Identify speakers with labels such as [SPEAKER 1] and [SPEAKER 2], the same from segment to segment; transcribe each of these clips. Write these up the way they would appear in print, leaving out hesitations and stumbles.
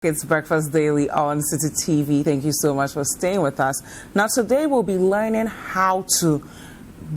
[SPEAKER 1] It's Breakfast Daily on City TV. Thank you so much for staying with us. Now, today we'll be learning how to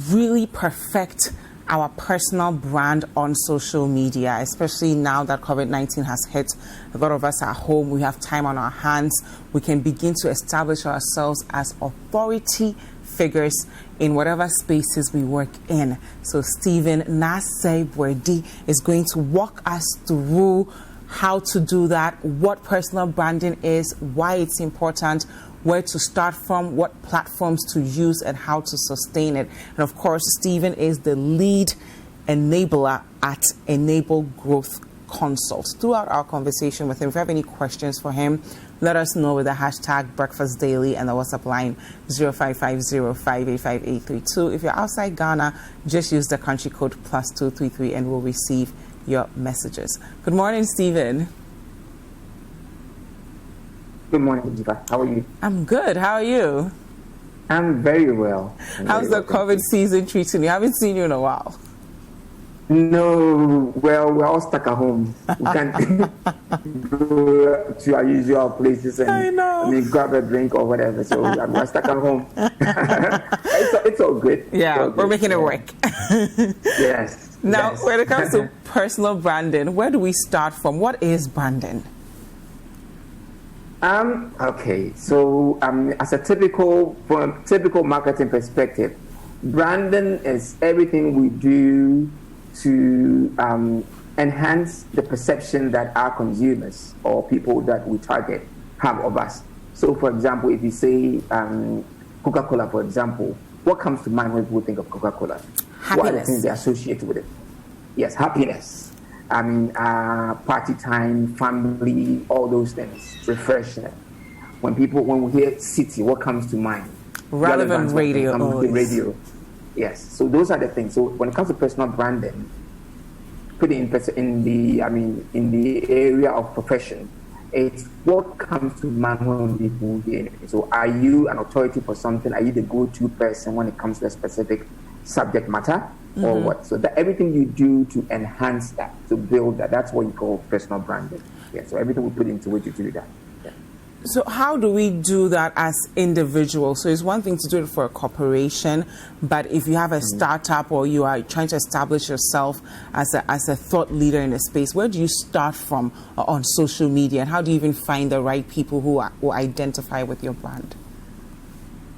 [SPEAKER 1] really perfect our personal brand on social media, especially now that COVID-19 has hit. A lot of us are home. We have time on our hands. We can begin to establish ourselves as authority figures in whatever spaces we work in. So Stephen Nasebwedi is going to walk us through how to do that, what personal branding is, why it's important, where to start from, what platforms to use, and how to sustain it. And of course, Stephen is the lead enabler at Enable Growth Consult. Throughout our conversation with him, if you have any questions for him, let us know with the hashtag Breakfast Daily and the WhatsApp line 0550-585-832. If you're outside Ghana, just use the country code +233 and we'll receive your messages. Good morning, Stephen.
[SPEAKER 2] Good morning, Diva. How are you?
[SPEAKER 1] I'm good. How are you?
[SPEAKER 2] I'm very well.
[SPEAKER 1] How's the COVID season treating you? I haven't seen you in a while.
[SPEAKER 2] No, well, we're all stuck at home. We can't go to our usual places and grab a drink or whatever. So we're stuck at home. it's all good.
[SPEAKER 1] Yeah, we're making it work.
[SPEAKER 2] Yes.
[SPEAKER 1] Now,
[SPEAKER 2] yes.
[SPEAKER 1] When it comes to personal branding, where do we start from? What is branding?
[SPEAKER 2] Okay, so as a typical marketing perspective, branding is everything we do to enhance the perception that our consumers or people that we target have of us. So, for example, if you say Coca-Cola, for example, what comes to mind when people think of Coca-Cola?
[SPEAKER 1] Happiness.
[SPEAKER 2] What are the things they associate with it? Yes, happiness. Party time, family, all those things. Refreshment. When we hear city, what comes to mind?
[SPEAKER 1] Relevant radio.
[SPEAKER 2] Radio. Yes. So those are the things. So when it comes to personal branding, put it in the area of profession, it's what comes to mind when people hear it. So are you an authority for something? Are you the go-to person when it comes to a specific subject matter? Or what? So that everything you do to enhance that, to build that, that's what you call personal branding. Yeah. So everything we put into it to do that. Yeah.
[SPEAKER 1] So how do we do that as individuals? So it's one thing to do it for a corporation, but if you have a startup or you are trying to establish yourself as a thought leader in a space, where do you start from on social media, and how do you even find the right people who identify with your brand?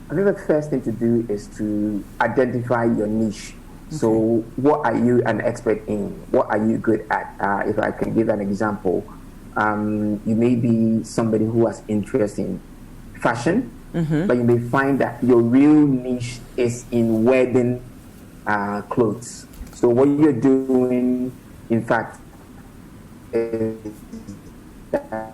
[SPEAKER 2] I think the first thing to do is to identify your niche. So what are you an expert in? What are you good at? If I can give an example, you may be somebody who has interest in fashion, but you may find that your real niche is in wedding clothes. So what you're doing, in fact, is that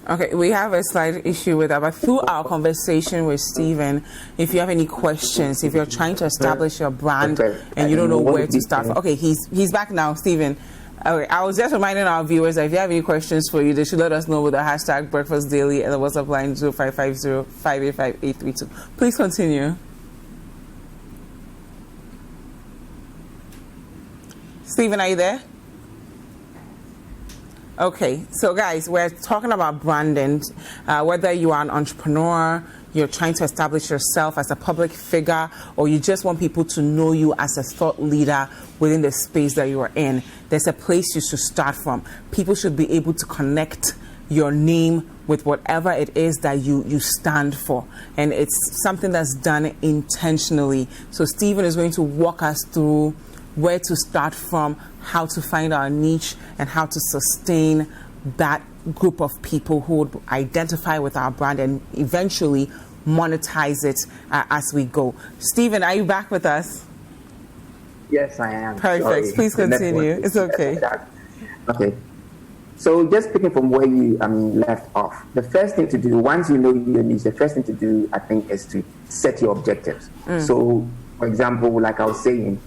[SPEAKER 1] Okay, we have a slight issue with that, but through our conversation with Stephen, if you have any questions, if you're trying to establish your brand and you don't know where to start from. Okay, he's back now, Stephen. Okay, I was just reminding our viewers that if you have any questions for you, they should let us know with the hashtag Breakfast Daily and the WhatsApp line 0550-585-832. Please continue. Stephen, are you there? Okay, so guys, we're talking about branding. Whether you are an entrepreneur, you're trying to establish yourself as a public figure, or you just want people to know you as a thought leader within the space that you are in, there's a place you should start from. People should be able to connect your name with whatever it is that you stand for. And it's something that's done intentionally. So Stephen is going to walk us through where to start from, how to find our niche, and how to sustain that group of people who would identify with our brand and eventually monetize it as we go. Stephen, are you back with us?
[SPEAKER 2] Yes, I am.
[SPEAKER 1] Perfect.
[SPEAKER 2] Sorry.
[SPEAKER 1] Please continue. It's okay.
[SPEAKER 2] Okay. So just picking from where you left off, the first thing to do, once you know your niche, the first thing to do, I think, is to set your objectives. So, for example, like I was saying,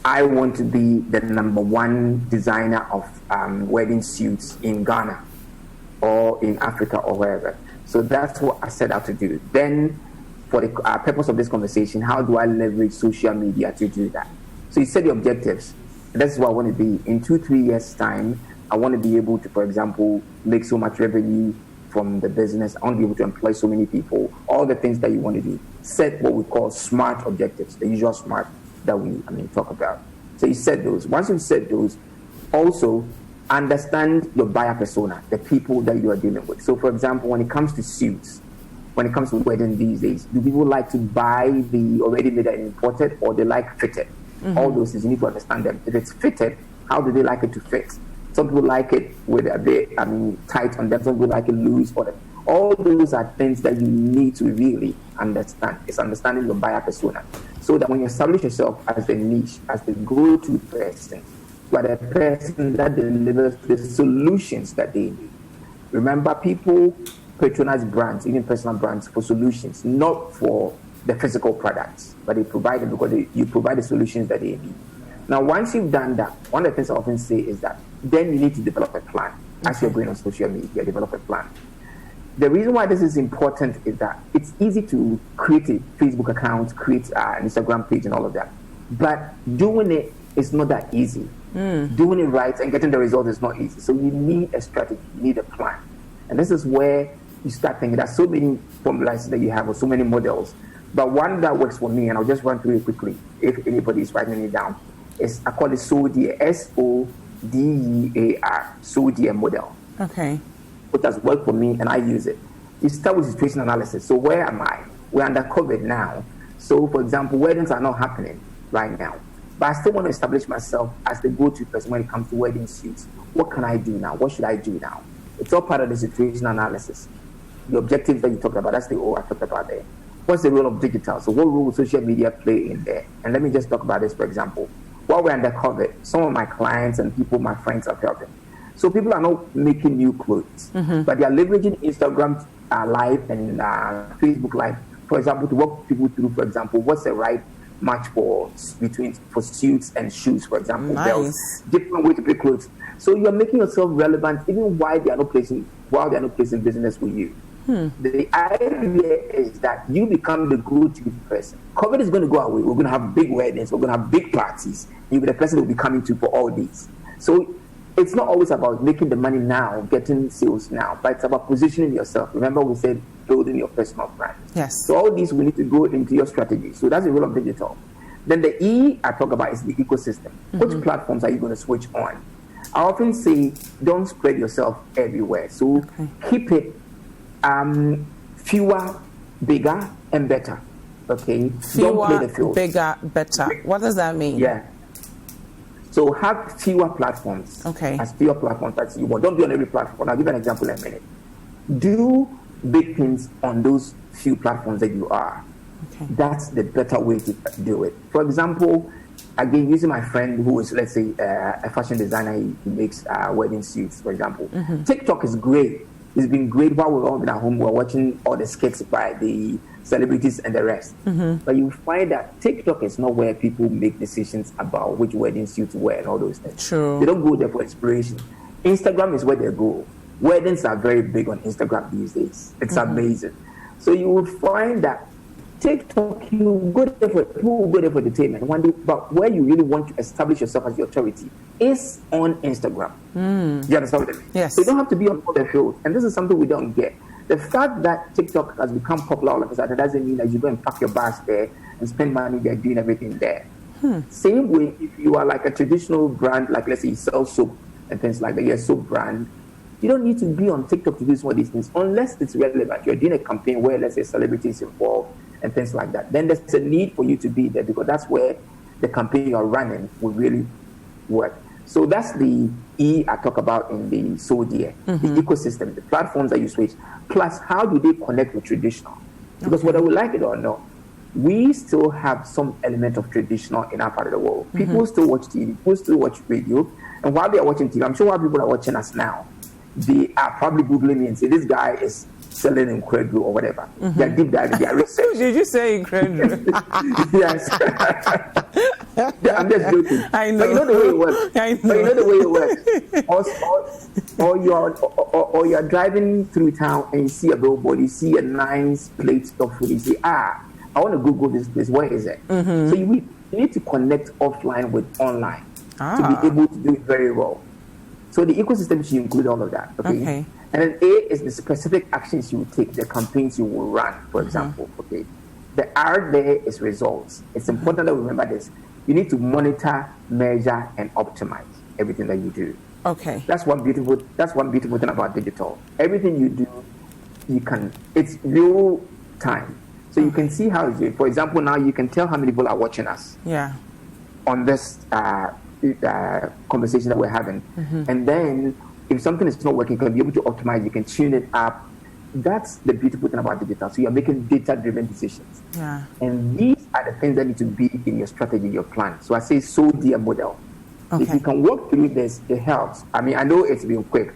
[SPEAKER 2] I want to be the #1 designer of wedding suits in Ghana or in Africa or wherever. So that's what I set out to do. Then for the purpose of this conversation, how do I leverage social media to do that? So you set the objectives. That's what I want to be. In 2-3 years' time, I want to be able to, for example, make so much revenue from the business. I want to be able to employ so many people, all the things that you want to do. Set what we call SMART objectives, the usual SMART that we talk about. So you set those. Once you set those, also understand your buyer persona, the people that you are dealing with. So, for example, when it comes to suits, when it comes to wedding these days, do people like to buy the already made and imported, or they like fitted? All those things, you need to understand them. If it's fitted, how do they like it to fit? Some people like it with a bit, tight on them. Some people like it loose for them. All those are things that you need to really understand. It's understanding your buyer persona, so that when you establish yourself as the niche, as the go-to person, you are the person that delivers the solutions that they need. Remember, people patronize brands, even personal brands, for solutions, not for the physical products, but they provide them because you provide the solutions that they need. Now, once you've done that, one of the things I often say is that then you need to develop a plan. As you're going on social media, develop a plan. The reason why this is important is that it's easy to create a Facebook account, create an Instagram page and all of that. But doing it is not that easy. Doing it right and getting the result is not easy. So you need a strategy, you need a plan. And this is where you start thinking there's so many formulas that you have, or so many models. But one that works for me, and I'll just run through it quickly if anybody is writing it down, is I call it SODEAR, SODEAR, SODEAR model.
[SPEAKER 1] Okay.
[SPEAKER 2] It has worked for me, and I use it. You start with situation analysis. So where am I? We're under COVID now. So, for example, weddings are not happening right now. But I still want to establish myself as the go-to person when it comes to wedding suits. What can I do now? What should I do now? It's all part of the situation analysis. The objectives that you talked about, that's the O I talked about there. What's the role of digital? So what role will social media play in there? And let me just talk about this, for example. While we're under COVID, some of my clients and people, my friends, are helping. So people are not making new clothes, but they are leveraging Instagram Live and Facebook Live, for example, to walk people through, for example, what's the right match for suits and shoes, for example. Belts, different way to pick clothes. So you're making yourself relevant even while they are not placing business with you. The idea is that you become the go-to person. COVID is going to go away. We're going to have big weddings. We're going to have big parties. You'll be the person who will be coming to for all these. So it's not always about making the money now, getting sales now, but it's about positioning yourself. Remember we said building your personal brand.
[SPEAKER 1] Yes.
[SPEAKER 2] So all these will need to go into your strategy. So that's the role of digital. Then the E I talk about is the ecosystem. Which platforms are you going to switch on? I often say don't spread yourself everywhere. So keep it fewer, bigger, and better. Okay?
[SPEAKER 1] Fewer,
[SPEAKER 2] don't play the field.
[SPEAKER 1] Bigger, better. What does that mean?
[SPEAKER 2] Yeah. So have fewer platforms.
[SPEAKER 1] Okay.
[SPEAKER 2] As fewer platforms as you want. Don't be on every platform. I'll give an example in a minute. Do big things on those few platforms that you are.
[SPEAKER 1] Okay.
[SPEAKER 2] That's the better way to do it. For example, again, using my friend who is, let's say, a fashion designer, he makes wedding suits, for example. TikTok is great. It's been great while we're all been at home. We're watching all the skits by the celebrities and the rest. But you find that TikTok is not where people make decisions about which wedding suit to wear and all those things.
[SPEAKER 1] True.
[SPEAKER 2] They don't go there for inspiration. Instagram is where they go. Weddings are very big on Instagram these days. It's amazing. So you will find that TikTok, you go there for entertainment. But where you really want to establish yourself as the authority is on Instagram. Do you understand what I mean?
[SPEAKER 1] Yes.
[SPEAKER 2] So you don't have to be on all the fields. And this is something we don't get. The fact that TikTok has become popular all of a sudden doesn't mean that you go and pack your bags there and spend money there doing everything there. Same way, if you are like a traditional brand, like let's say you sell soap and things like that, you're a soap brand, you don't need to be on TikTok to do some of these things unless it's relevant. You're doing a campaign where, let's say, celebrities involved and things like that. Then there's a need for you to be there because that's where the campaign you're running will really work. So that's the E I talk about in the SODEAR, the ecosystem, the platforms that you switch. Plus, how do they connect with traditional? Because whether we like it or not, we still have some element of traditional in our part of the world. People still watch TV, people still watch radio. And while they are watching TV, I'm sure while people are watching us now, they are probably Googling me and say, this guy is selling incredible or whatever. They're deep diving, they are research.
[SPEAKER 1] Did you say incredible?
[SPEAKER 2] Yes. I'm just joking.
[SPEAKER 1] I know.
[SPEAKER 2] But you know the way it works.
[SPEAKER 1] I know.
[SPEAKER 2] But you know the way it works. Or you're driving through town and you see a billboard, you see a nice plate of food, you say, I want to Google this place. Where is it?
[SPEAKER 1] Mm-hmm.
[SPEAKER 2] So you need to connect offline with online to be able to do it very well. So the ecosystem should include all of that. Okay. And then A is the specific actions you will take, the campaigns you will run, for example. Okay. The R there is results. It's important that we remember this. You need to monitor, measure, and optimize everything that you do.
[SPEAKER 1] Okay.
[SPEAKER 2] That's one beautiful thing about digital. Everything you do, it's real time. So you can see how it's doing. For example, now you can tell how many people are watching us.
[SPEAKER 1] Yeah.
[SPEAKER 2] On this conversation that we're having. Mm-hmm. And then if something is not working, you can be able to optimize, you can tune it up. That's the beautiful thing about digital. So you're making data-driven decisions.
[SPEAKER 1] Yeah.
[SPEAKER 2] And these are the things that need to be in your strategy, your plan. So I say, so dear model. Okay. If you can work through this, it helps. I mean, I know it's been quick.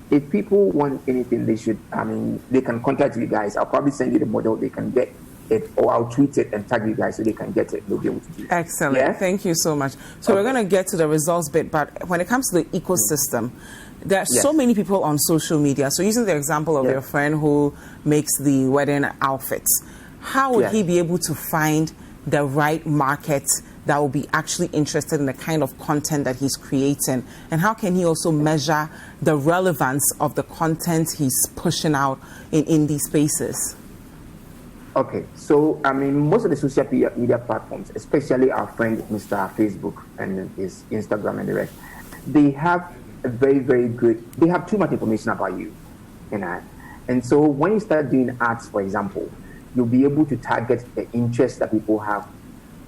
[SPEAKER 2] If people want anything, they can contact you guys. I'll probably send you the model. They can get it, or I'll tweet it and tag you guys so they can get it. They'll be able to do it.
[SPEAKER 1] Excellent. Yeah? Thank you so much. So we're going to get to the results bit, but when it comes to the ecosystem, there are so many people on social media. So using the example of your friend who makes the wedding outfits, how would he be able to find the right market that will be actually interested in the kind of content that he's creating? And how can he also measure the relevance of the content he's pushing out in these spaces?
[SPEAKER 2] Okay, so I mean, most of the social media platforms, especially our friend Mr. Facebook and his Instagram and the rest, they have a very, very good, they have too much information about you in ad. And so when you start doing ads, for example, you'll be able to target the interest that people have.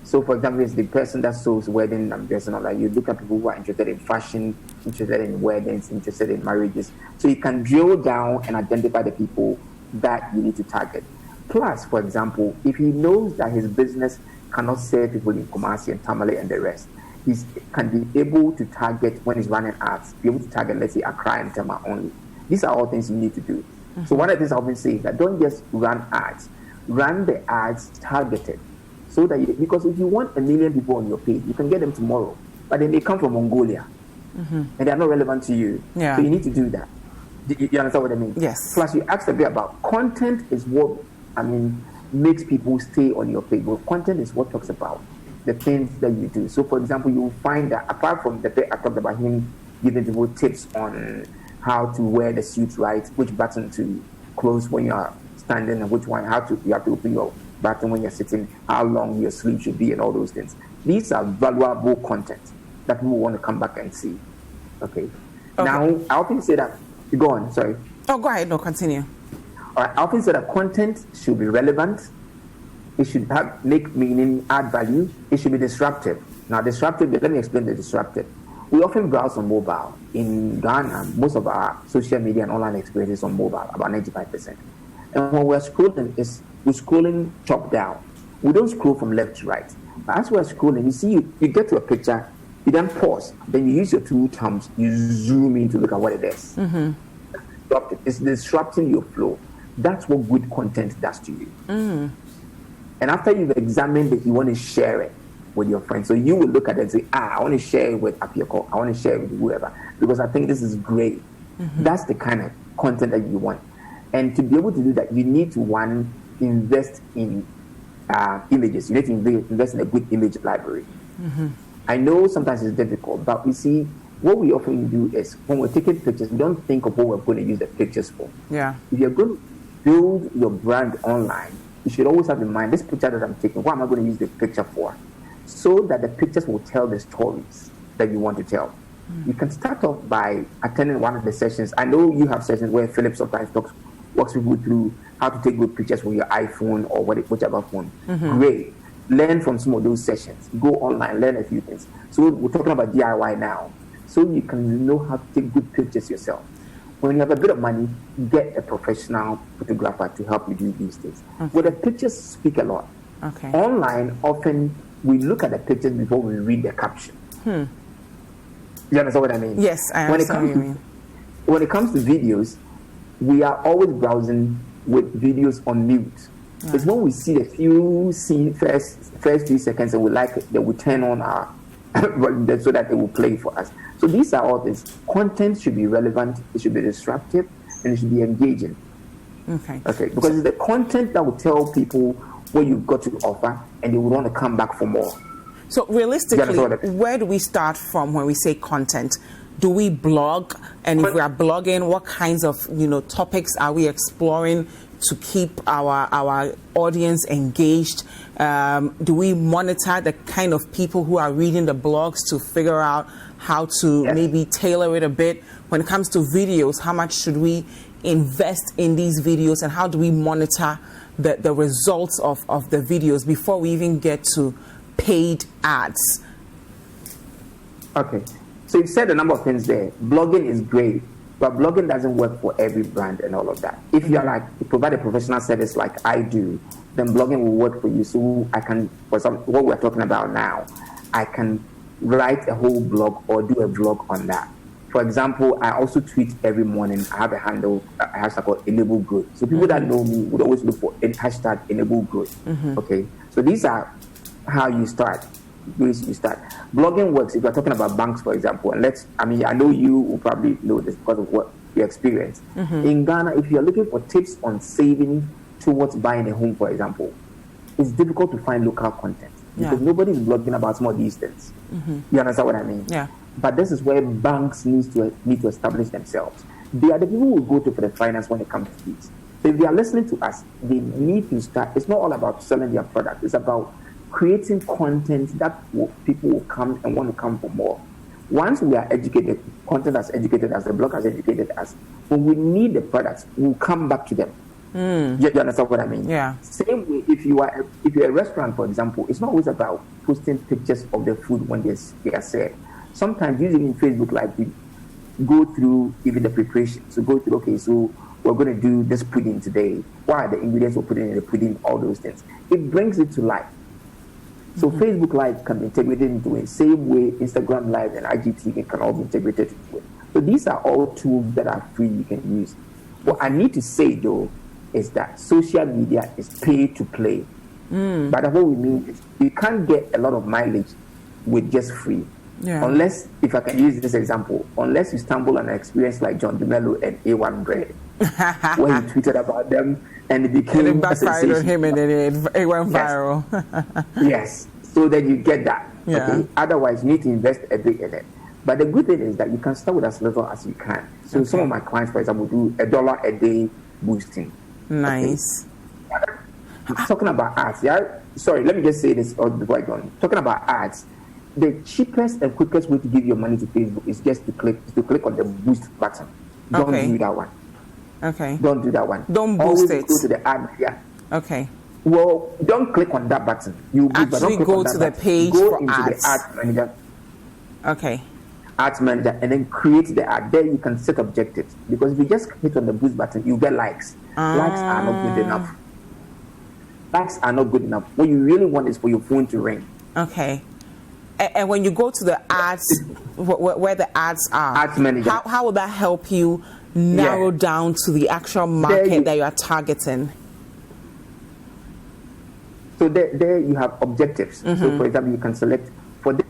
[SPEAKER 2] So for example, it's the person that sells wedding and dress and all that. You look at people who are interested in fashion, interested in weddings, interested in marriages. So you can drill down and identify the people that you need to target. Plus, for example, if he knows that his business cannot serve people in Kumasi and Tamale and the rest, he can be able to target, when he's running ads, be able to target, let's say, Accra and Tema only. These are all things you need to do. Mm-hmm. So one of the things I often say is that don't just run ads. Run the ads targeted. So that because if you want 1 million people on your page, you can get them tomorrow, but then they come from Mongolia, and they are not relevant to you. Yeah. So you need to do that. You understand what I mean?
[SPEAKER 1] Yes.
[SPEAKER 2] Plus, you asked a bit about content is what, makes people stay on your page. Well, content is what talks about the things that you do. So, for example, you will find that apart from the bit I talked about him giving people tips on how to wear the suit right, which button to close when you are standing, and which one, you have to open your button when you're sitting, how long your sleeve should be, and all those things. These are valuable content that people want to come back and see. Okay. Now, I often say that, go on, sorry.
[SPEAKER 1] Oh, go ahead, no, continue.
[SPEAKER 2] All right, I often say that content should be relevant. It should make meaning, add value. It should be disruptive. Now, disruptive, let me explain the disruptive. We often browse on mobile. In Ghana, most of our social media and online experience is on mobile, about 95%. And when we're scrolling, we're scrolling top down. We don't scroll from left to right. But as we're scrolling, you see, you get to a picture, you then pause, then you use your two thumbs, you zoom in to look at what it is. Mm-hmm. It's disrupting your flow. That's what good content does to you. Mm. And after you've examined it, you want to share it with your friends. So you will look at it and say, I want to share it with Apioko. I want to share it with whoever, because I think this is great. Mm-hmm. That's the kind of content that you want. And to be able to do that, you need to, one, invest in images. You need to invest in a good image library. Mm-hmm. I know sometimes it's difficult, but we see what we often do is when we're taking pictures, we don't think of what we're going to use the pictures for.
[SPEAKER 1] Yeah.
[SPEAKER 2] If you're going to build your brand online, you should always have in mind, this picture that I'm taking, what am I going to use the picture for? So that the pictures will tell the stories that you want to tell. Mm-hmm. You can start off by attending one of the sessions. I know you have sessions where Philip sometimes walks people through how to take good pictures with your iPhone or whichever phone. Mm-hmm. Great. Learn from some of those sessions. Go online, learn a few things. So we're talking about DIY now. So you can know how to take good pictures yourself. When you have a bit of money, get a professional photographer to help you do these things. Okay. Well, the pictures speak a lot.
[SPEAKER 1] Okay.
[SPEAKER 2] Online, often we look at the pictures before we read the caption. You understand what I mean?
[SPEAKER 1] Yes, I understand what you mean.
[SPEAKER 2] When it comes to videos, we are always browsing with videos on mute. Yeah. It's when we see the few first few seconds and we like it, that we turn on our so that it will play for us. So these are all things. Content should be relevant, it should be disruptive, and it should be engaging.
[SPEAKER 1] Okay.
[SPEAKER 2] Because it's the content that will tell people what you've got to offer, and they will want to come back for more.
[SPEAKER 1] So realistically, where do we start from when we say content? Do we blog? And if we are blogging, what kinds of topics are we exploring to keep our audience engaged? Do we monitor the kind of people who are reading the blogs to figure out how to maybe tailor it a bit? When it comes to videos, how much should we invest in these videos, and how do we monitor the results of the videos before we even get to paid ads?
[SPEAKER 2] Okay, so you said a number of things there. Blogging is great, but blogging doesn't work for every brand and all of that. If you're you provide a professional service like I do, then blogging will work for you. So I can, what we're talking about now, I can write a whole blog or do a vlog on that. For example, I also tweet every morning. I have a handle, a hashtag called Enable Growth. So people that know me would always look for a hashtag Enable Growth. Okay, so these are how you start. Blogging works if you're talking about banks, for example. And I know you will probably know this because of what you experience. In Ghana, if you're looking for tips on saving towards buying a home, for example, it's difficult to find local content because nobody is blogging about some of these things. You understand what I mean?
[SPEAKER 1] Yeah.
[SPEAKER 2] But this is where banks need to establish themselves. They are the people who will go to for the finance when it comes to these. So if they are listening to us, they need to start. It's not all about selling their product. It's about creating content that people will come and want to come for more. Once we are educated, content has educated us, the blog has educated us, when we need the products, we'll come back to them. You understand what I mean?
[SPEAKER 1] Yeah.
[SPEAKER 2] Same way, if you're a restaurant, for example, it's not always about posting pictures of the food when they are served. Sometimes using in Facebook Live, we go through even the preparation. So go through, okay, so we're going to do this pudding today. What are the ingredients we're putting in the pudding? All those things. It brings it to life. So Facebook Live can be integrated into it. Same way Instagram Live and IGTV can all be integrated into it. So these are all tools that are free you can use. What I need to say though is that social media is pay to play. But what we mean is you can't get a lot of mileage with just free.
[SPEAKER 1] Yeah.
[SPEAKER 2] Unless, if I can use this example, unless you stumble on an experience like John DeMello and A1 Bread, where he tweeted about them and it became
[SPEAKER 1] a sensation. On him and it went viral.
[SPEAKER 2] Yes, so that you get that.
[SPEAKER 1] Yeah.
[SPEAKER 2] Okay? Otherwise, you need to invest a bit in it. But the good thing is that you can start with as little as you can. So some of my clients, for example, do $1 a day boosting.
[SPEAKER 1] Nice.
[SPEAKER 2] Okay? Talking about ads, sorry, let me just say this before I go on. Talking about ads, the cheapest and quickest way to give your money to Facebook is just to click on the boost button. Don't do that one.
[SPEAKER 1] Okay.
[SPEAKER 2] Don't do that one.
[SPEAKER 1] Don't boost
[SPEAKER 2] Always
[SPEAKER 1] it.
[SPEAKER 2] Go to the ad. Yeah.
[SPEAKER 1] Okay.
[SPEAKER 2] Well, don't click on that button. You
[SPEAKER 1] actually go to the page
[SPEAKER 2] go
[SPEAKER 1] for
[SPEAKER 2] into
[SPEAKER 1] ads.
[SPEAKER 2] the ad manager.
[SPEAKER 1] Okay.
[SPEAKER 2] Ads manager, and then create the ad. There you can set objectives, because if you just hit on the boost button, you get likes. Likes are not good enough. Likes are not good enough. What you really want is for your phone to ring.
[SPEAKER 1] Okay. And when you go to the ads, where the ads are,
[SPEAKER 2] ads manager,
[SPEAKER 1] how will that help you narrow down to the actual market that you are targeting?
[SPEAKER 2] So there you have objectives. So for example, you can select, for this,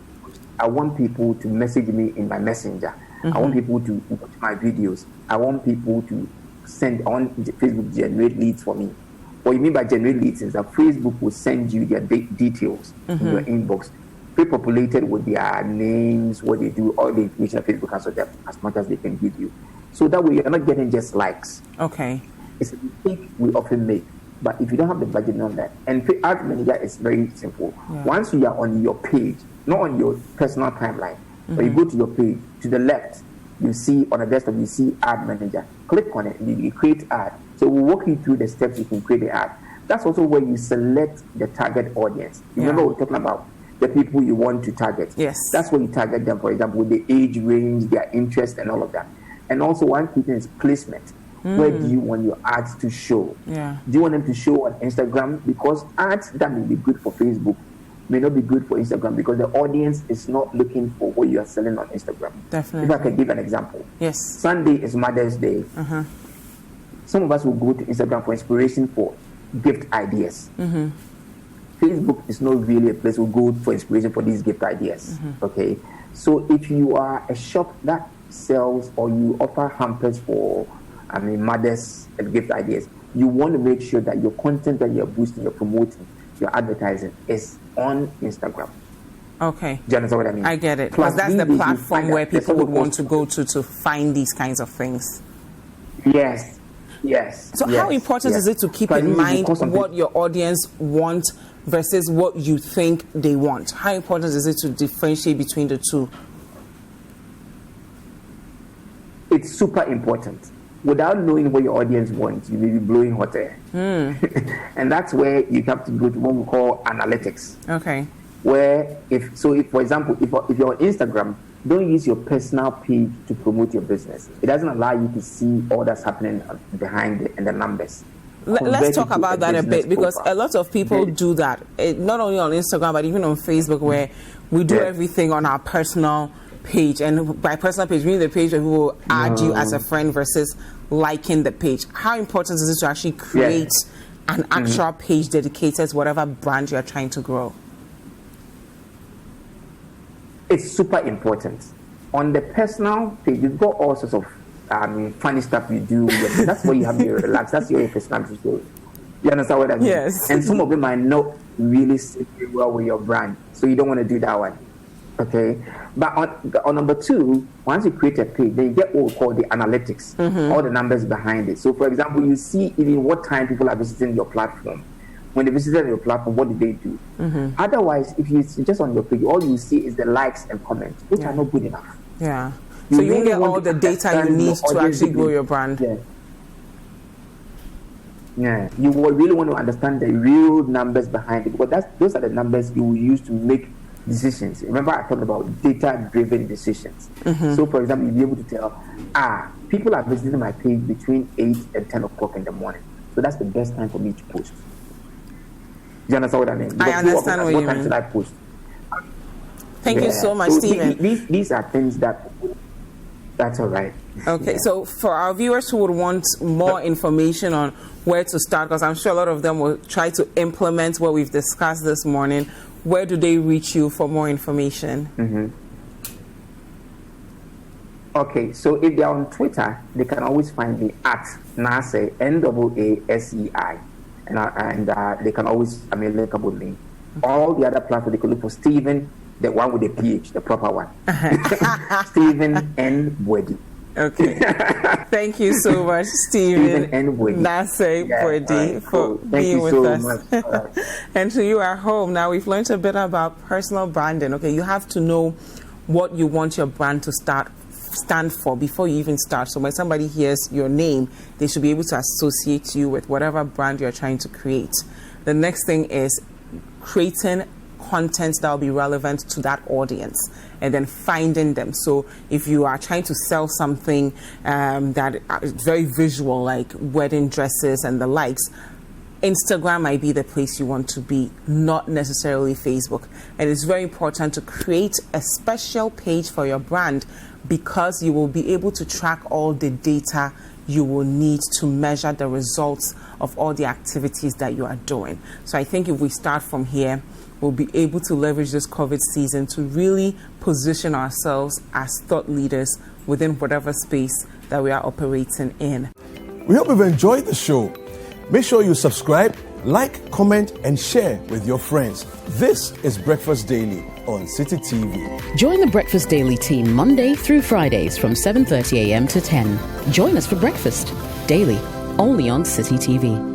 [SPEAKER 2] I want people to message me in my messenger. I want people to watch my videos. I want people to send on Facebook generate leads for me. What you mean by generate leads is that Facebook will send you their details in your inbox, pre-populated with their names, what they do, all the information that Facebook has for them, as much as they can give you. So that way you're not getting just likes.
[SPEAKER 1] Okay.
[SPEAKER 2] It's a mistake we often make. But if you don't have the budget on that, and ad manager is very simple. Once you are on your page, not on your personal timeline, but you go to your page, to the left, you see on the desktop, you see ad manager. Click on it, and you create ad. So we'll walk you through the steps you can create the ad. That's also where you select the target audience. Remember we're talking about the people you want to target.
[SPEAKER 1] Yes.
[SPEAKER 2] That's where you target them, for example, with the age range, their interest, and all of that. And also one key thing is placement. Where do you want your ads to show?
[SPEAKER 1] Yeah.
[SPEAKER 2] Do you want them to show on Instagram? Because ads that may be good for Facebook may not be good for Instagram, because the audience is not looking for what you are selling on Instagram.
[SPEAKER 1] Definitely.
[SPEAKER 2] If I can give an example.
[SPEAKER 1] Yes.
[SPEAKER 2] Sunday is Mother's Day. Some of us will go to Instagram for inspiration for gift ideas. Facebook is not really a place we go for inspiration for these gift ideas. Okay, so if you are a shop that sells or you offer hampers for, mothers and gift ideas, you want to make sure that your content that you're boosting, you're promoting, you're advertising is on Instagram.
[SPEAKER 1] Okay.
[SPEAKER 2] Do you understand what I mean?
[SPEAKER 1] I get it. Because that's the platform where people would want to go to find these kinds of things.
[SPEAKER 2] Yes.
[SPEAKER 1] So how important is it to keep in mind what your audience wants versus what you think they want? How important is it to differentiate between the two?
[SPEAKER 2] It's super important. Without knowing what your audience wants, you will be blowing hot air. And that's where you have to go to what we call analytics.
[SPEAKER 1] Okay.
[SPEAKER 2] Where, if for example, if you're on Instagram, don't use your personal page to promote your business. It doesn't allow you to see all that's happening behind it and the numbers.
[SPEAKER 1] Let's talk about that a bit, because a lot of people do that, not only on Instagram, but even on Facebook, where we do everything on our personal page. And by personal page, we mean the page where people will add you as a friend versus liking the page. How important is it to actually create an actual page dedicated to whatever brand you're trying to grow?
[SPEAKER 2] It's super important. On the personal page, you've got all sorts of funny stuff you do. That's where you have your relax. That's your personality. You understand what I mean?
[SPEAKER 1] Yes.
[SPEAKER 2] And some of them might not really sit very well with your brand, so you don't want to do that one. Okay. But on number two, once you create a page, then you get what we call the analytics, all the numbers behind it. So, for example, you see even what time people are visiting your platform. When they visited your platform, what did they do? Otherwise, if you just on your page, all you see is the likes and comments, which are not good enough.
[SPEAKER 1] Yeah. So you really get all the data you need to actually grow your brand.
[SPEAKER 2] Yeah. You will really want to understand the real numbers behind it, because those are the numbers you will use to make decisions. Remember, I talked about data-driven decisions. So, for example, you'll be able to tell, people are visiting my page between 8 and 10 o'clock in the morning. So that's the best time for me to post. Do you understand what I mean? Because
[SPEAKER 1] I understand what you mean.
[SPEAKER 2] What time should I post?
[SPEAKER 1] Thank you so much, Stephen.
[SPEAKER 2] These are things that's all right.
[SPEAKER 1] Okay, so for our viewers who would want more information on where to start, because I'm sure a lot of them will try to implement what we've discussed this morning, where do they reach you for more information?
[SPEAKER 2] Okay, so if they're on Twitter, they can always find me at Naasei, Naasei. And they can always, link up with me. All the other platforms, they can look for Stephen, the one with the PH, the proper one. Stephen N. Bwedi.
[SPEAKER 1] Okay. Thank you so much, Stephen Naasei Bwedi, for being with us. And to you at home, now we've learned a bit about personal branding. Okay, you have to know what you want your brand to stand for before you even start. So when somebody hears your name, they should be able to associate you with whatever brand you're trying to create. The next thing is creating content that will be relevant to that audience and then finding them. So if you are trying to sell something that is very visual, like wedding dresses and the likes, Instagram might be the place you want to be, not necessarily Facebook. And it's very important to create a special page for your brand, because you will be able to track all the data you will need to measure the results of all the activities that you are doing. So I think if we start from here, we'll be able to leverage this COVID season to really position ourselves as thought leaders within whatever space that we are operating in.
[SPEAKER 3] We hope you've enjoyed the show. Make sure you subscribe, like, comment, and share with your friends. This is Breakfast Daily on City TV.
[SPEAKER 4] Join the Breakfast Daily team Monday through Fridays from 7:30 a.m. to 10. Join us for breakfast daily, only on City TV.